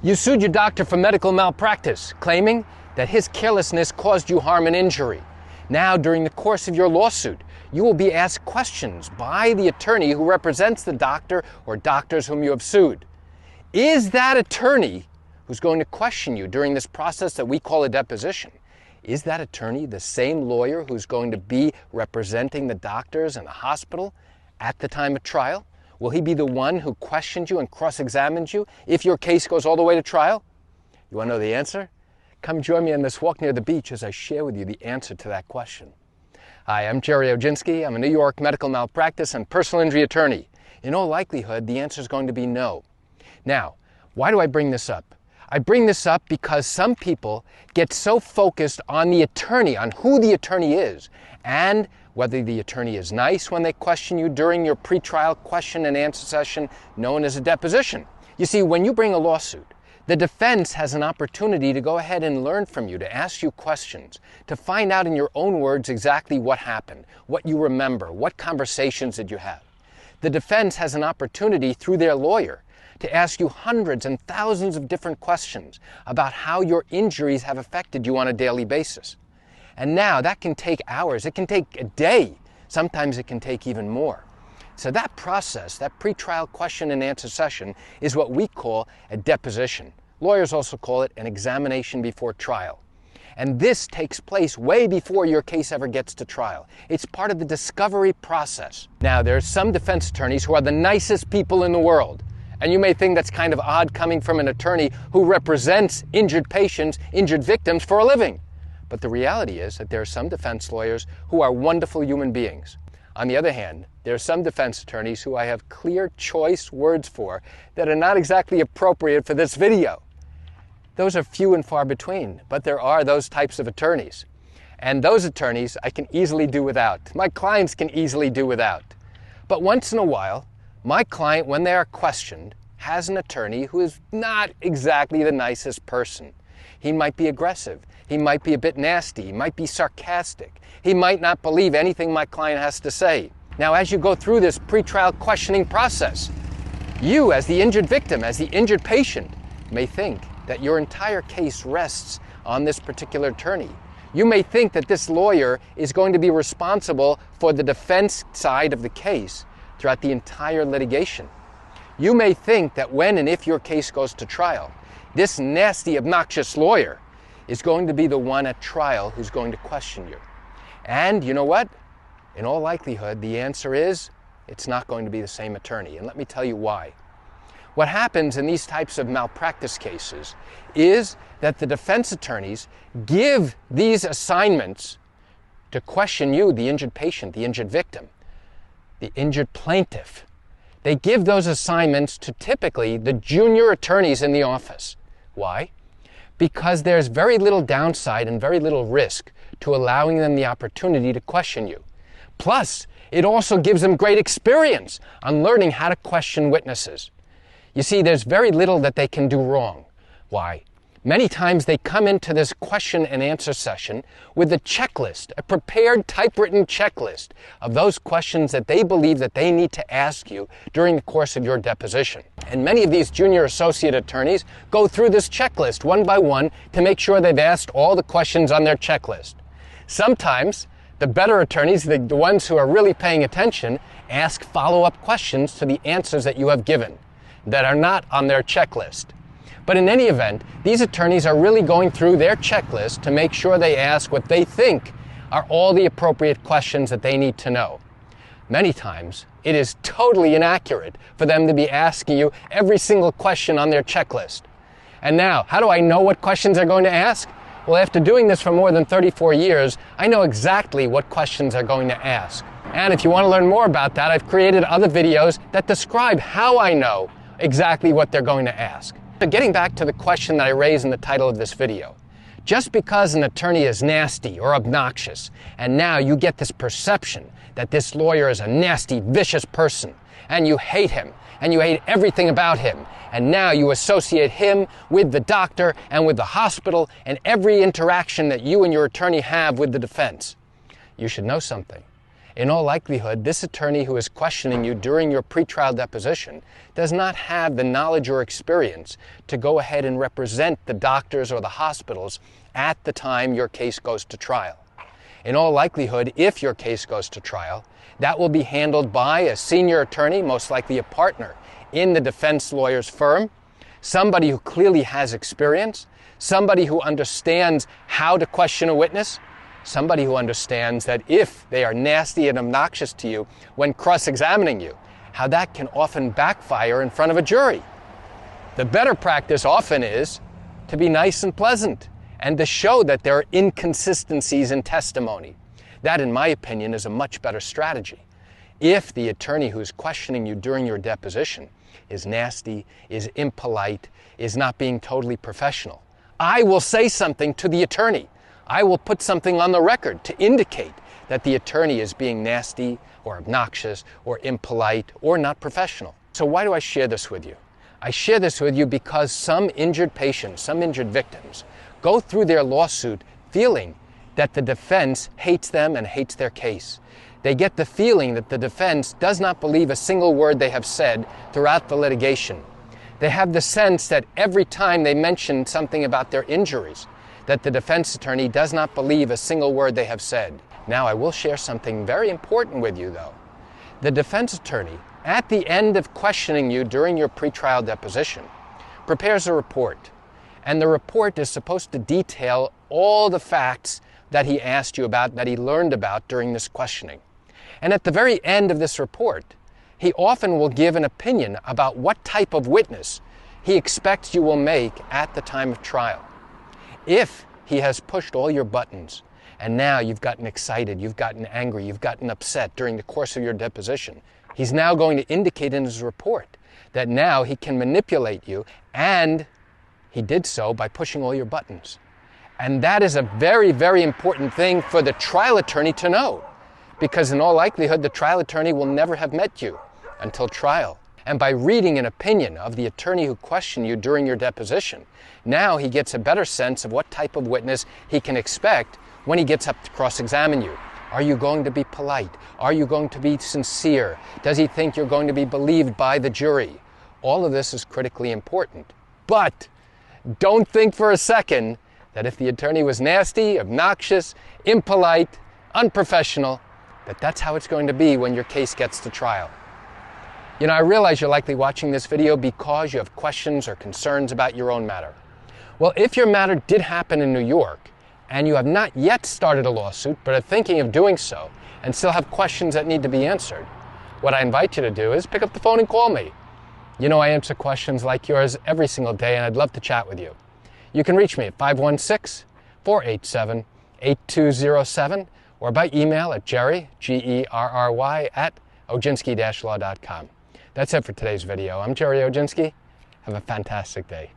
You sued your doctor for medical malpractice, claiming that his carelessness caused you harm and injury. Now, during the course of your lawsuit, you will be asked questions by the attorney who represents the doctor or doctors whom you have sued. Is that attorney who's going to question you during this process that we call a deposition, is that attorney the same lawyer who's going to be representing the doctors and the hospital at the time of trial? Will he be the one who questions you and cross-examines you if your case goes all the way to trial? You want to know the answer? Come join me on this walk near the beach as I share with you the answer to that question. Hi, I'm Gerry Oginski. I'm a New York medical malpractice and personal injury attorney. In all likelihood, the answer is going to be no. Now, why do I bring this up? I bring this up because some people get so focused on the attorney, on who the attorney is, and whether the attorney is nice when they question you during your pretrial question and answer session known as a deposition. You see, when you bring a lawsuit, the defense has an opportunity to go ahead and learn from you, to ask you questions, to find out in your own words exactly what happened, what you remember, what conversations did you have. The defense has an opportunity through their lawyer to ask you hundreds and thousands of different questions about how your injuries have affected you on a daily basis. And now that can take hours, it can take a day, sometimes it can take even more. So that process, that pretrial question and answer session, is what we call a deposition. Lawyers also call it an examination before trial. And this takes place way before your case ever gets to trial. It's part of the discovery process. Now, there are some defense attorneys who are the nicest people in the world. And you may think that's kind of odd coming from an attorney who represents injured patients, injured victims for a living. But the reality is that there are some defense lawyers who are wonderful human beings. On the other hand, there are some defense attorneys who I have clear choice words for that are not exactly appropriate for this video. Those are few and far between, but there are those types of attorneys. And those attorneys I can easily do without. My clients can easily do without. But once in a while, my client, when they are questioned, has an attorney who is not exactly the nicest person. He might be aggressive. He might be a bit nasty. He might be sarcastic. He might not believe anything my client has to say. Now, as you go through this pretrial questioning process, you, as the injured victim, as the injured patient, may think that your entire case rests on this particular attorney. You may think that this lawyer is going to be responsible for the defense side of the case throughout the entire litigation. You may think that when and if your case goes to trial, this nasty, obnoxious lawyer is going to be the one at trial who's going to question you. And you know what? In all likelihood, the answer is it's not going to be the same attorney. And let me tell you why. What happens in these types of malpractice cases is that the defense attorneys give these assignments to question you, the injured patient, the injured victim, the injured plaintiff. They give those assignments to typically the junior attorneys in the office. Why? Because there's very little downside and very little risk to allowing them the opportunity to question you. Plus, it also gives them great experience on learning how to question witnesses. You see, there's very little that they can do wrong. Why? Many times they come into this question and answer session with a checklist, a prepared typewritten checklist of those questions that they believe that they need to ask you during the course of your deposition. And many of these junior associate attorneys go through this checklist one by one to make sure they've asked all the questions on their checklist. Sometimes the better attorneys, the ones who are really paying attention, ask follow-up questions to the answers that you have given that are not on their checklist. But in any event, these attorneys are really going through their checklist to make sure they ask what they think are all the appropriate questions that they need to know. Many times, it is totally inaccurate for them to be asking you every single question on their checklist. And now, how do I know what questions they're going to ask? Well, after doing this for more than 34 years, I know exactly what questions they're going to ask. And if you want to learn more about that, I've created other videos that describe how I know exactly what they're going to ask. But getting back to the question that I raised in the title of this video, just because an attorney is nasty or obnoxious, and now you get this perception that this lawyer is a nasty, vicious person, and you hate him, and you hate everything about him, and now you associate him with the doctor and with the hospital and every interaction that you and your attorney have with the defense, you should know something. In all likelihood, this attorney who is questioning you during your pretrial deposition does not have the knowledge or experience to go ahead and represent the doctors or the hospitals at the time your case goes to trial. In all likelihood, if your case goes to trial, that will be handled by a senior attorney, most likely a partner in the defense lawyer's firm, somebody who clearly has experience, somebody who understands how to question a witness, somebody who understands that if they are nasty and obnoxious to you when cross-examining you, how that can often backfire in front of a jury. The better practice often is to be nice and pleasant and to show that there are inconsistencies in testimony. That, in my opinion, is a much better strategy. If the attorney who's questioning you during your deposition is nasty, is impolite, is not being totally professional, I will say something to the attorney. I will put something on the record to indicate that the attorney is being nasty or obnoxious or impolite or not professional. So why do I share this with you? I share this with you because some injured patients, some injured victims, go through their lawsuit feeling that the defense hates them and hates their case. They get the feeling that the defense does not believe a single word they have said throughout the litigation. They have the sense that every time they mention something about their injuries, that the defense attorney does not believe a single word they have said. Now, I will share something very important with you, though. The defense attorney, at the end of questioning you during your pretrial deposition, prepares a report. And the report is supposed to detail all the facts that he asked you about, that he learned about during this questioning. And at the very end of this report, he often will give an opinion about what type of witness he expects you will make at the time of trial. If he has pushed all your buttons, and now you've gotten excited, you've gotten angry, you've gotten upset during the course of your deposition, he's now going to indicate in his report that now he can manipulate you, and he did so by pushing all your buttons. And that is a very, very important thing for the trial attorney to know, because in all likelihood, the trial attorney will never have met you until trial. And by reading an opinion of the attorney who questioned you during your deposition, now he gets a better sense of what type of witness he can expect when he gets up to cross-examine you. Are you going to be polite? Are you going to be sincere? Does he think you're going to be believed by the jury? All of this is critically important. But don't think for a second that if the attorney was nasty, obnoxious, impolite, unprofessional, that's how it's going to be when your case gets to trial. You know, I realize you're likely watching this video because you have questions or concerns about your own matter. Well, if your matter did happen in New York, and you have not yet started a lawsuit, but are thinking of doing so, and still have questions that need to be answered, what I invite you to do is pick up the phone and call me. You know, I answer questions like yours every single day, and I'd love to chat with you. You can reach me at 516-487-8207, or by email at Gerry, Gerry, at Oginski-law.com. That's it for today's video. I'm Gerry Oginski. Have a fantastic day.